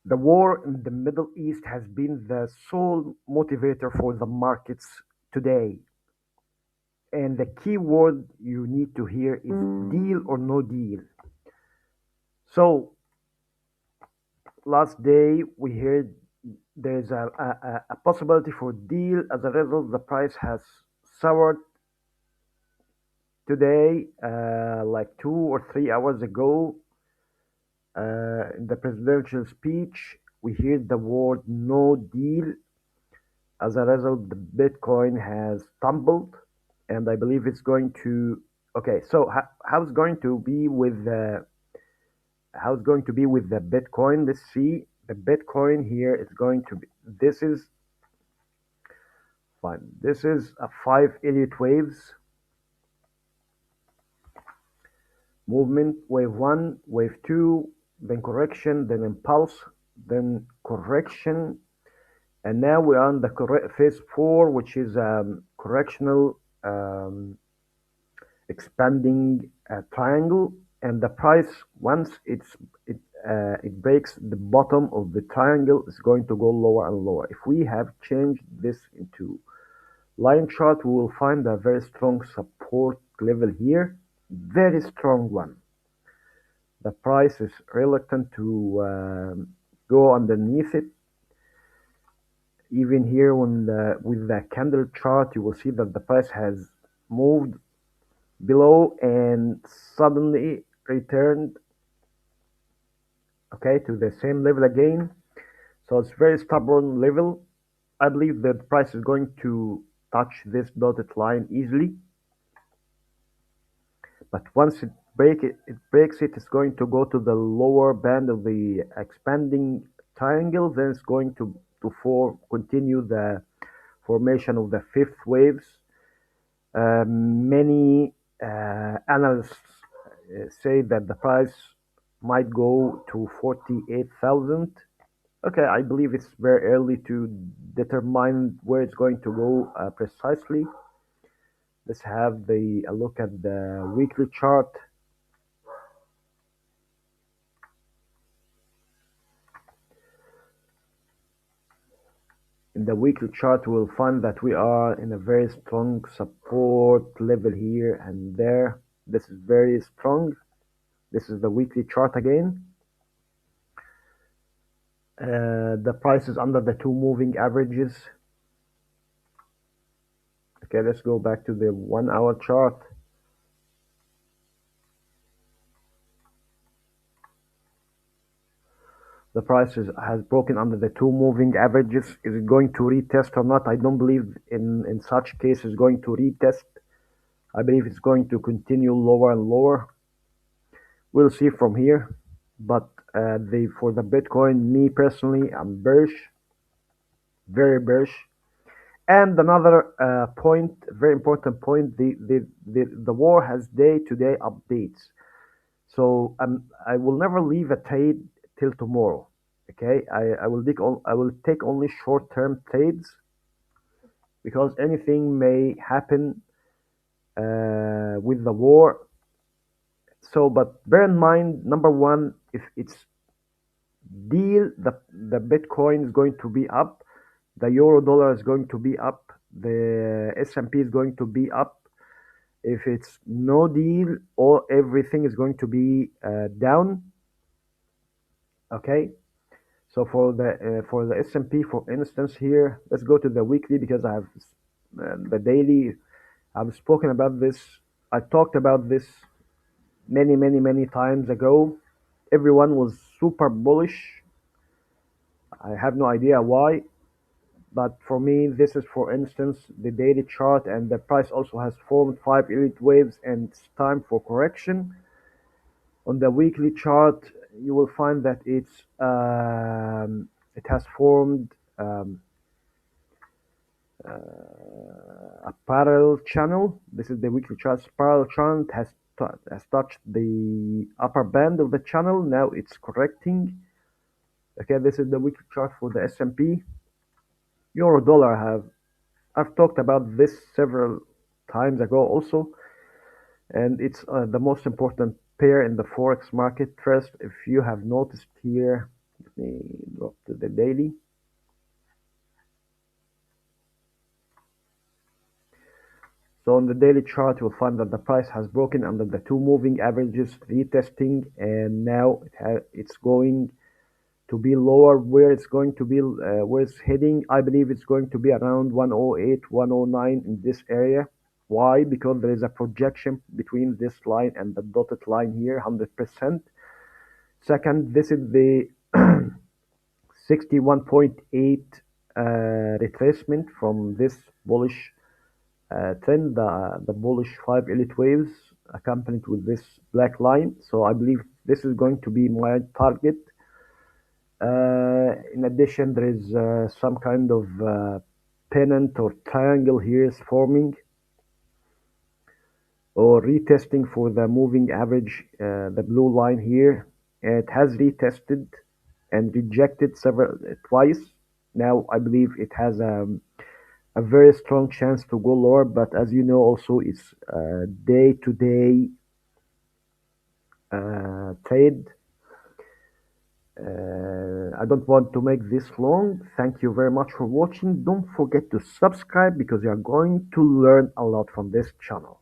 The war in the Middle East has been the sole motivator for the markets today. And the key word you need to hear is deal or no deal. So last day we heard there's a possibility for deal. As a result, the price has soared today, like 2 or 3 hours ago. In the presidential speech, we heard the word no deal. As a result, the Bitcoin has tumbled, and I believe it's going to. Okay, so how's going to be with the Bitcoin? Let's see. The Bitcoin here is going to be. This is fine. This is a 5 Elliott waves movement. Wave one, wave two, then correction, then impulse, then correction, and now we're on the phase four, which is correctional expanding triangle, and the price once it breaks the bottom of the triangle is going to go lower and lower. If we have changed this into line chart, we will find a very strong support level here, very strong one. The price is reluctant to go underneath it. Even here with the candle chart, you will see that the price has moved below and suddenly returned, okay, to the same level again. So it's very stubborn level. I believe that the price is going to touch this dotted line easily, but once it breaks it, it's going to go to the lower band of the expanding triangle. Then it's going to continue the formation of the fifth waves. Many analysts say that the price might go to 48,000. Okay, I believe it's very early to determine where it's going to go precisely. Let's have a look at the weekly chart. In the weekly chart, we'll find that we are in a very strong support level here and there. This is very strong. This is the weekly chart again. The price is under the two moving averages. Okay, let's go back to the 1 hour chart. The price has broken under the two moving averages. Is it going to retest or not? I don't believe in such case it's going to retest. I believe it's going to continue lower and lower. We'll see from here. But for the Bitcoin, me personally, I'm bearish, very bearish. And another point, very important point, the war has day-to-day updates. So I will never leave a trade till tomorrow. Okay, I will take only short-term trades because anything may happen with the war. So, but bear in mind, number one, if it's deal, the Bitcoin is going to be up, the euro dollar is going to be up, the S&P is going to be up. If it's no deal, or everything is going to be down. Okay, so for the S&P, for instance, here, let's go to the weekly because I have the daily. I've spoken about this. I talked about this many times ago. Everyone was super bullish. I have no idea why, but for me, this is, for instance, the daily chart, and the price also has formed 5 Elliott waves, and it's time for correction. On the weekly chart, you will find that it has formed a parallel channel. This is the weekly chart. Parallel channel has touched the upper band of the channel. Now it's correcting. Okay, this is the weekly chart for the S&P. Euro dollar I've talked about this several times ago also, and it's the most important pair in the forex market. First, if you have noticed here, me drop to the daily. So on the daily chart, you'll find that the price has broken under the two moving averages, retesting, and now it's going to be lower. Where it's going to be, where it's heading, I believe it's going to be around 108, 109 in this area. Why? Because there is a projection between this line and the dotted line here, 100%. Second, this is the 61.8 retracement from this bullish trend, the bullish 5 elite waves accompanied with this black line. So I believe this is going to be my target. In addition, there is some kind of pennant or triangle here is forming or retesting for the moving average, the blue line here. It has retested and rejected twice. Now I believe it has a very strong chance to go lower, but as you know, also it's day to day trade. I don't want to make this long. Thank you very much for watching. Don't forget to subscribe because you are going to learn a lot from this channel.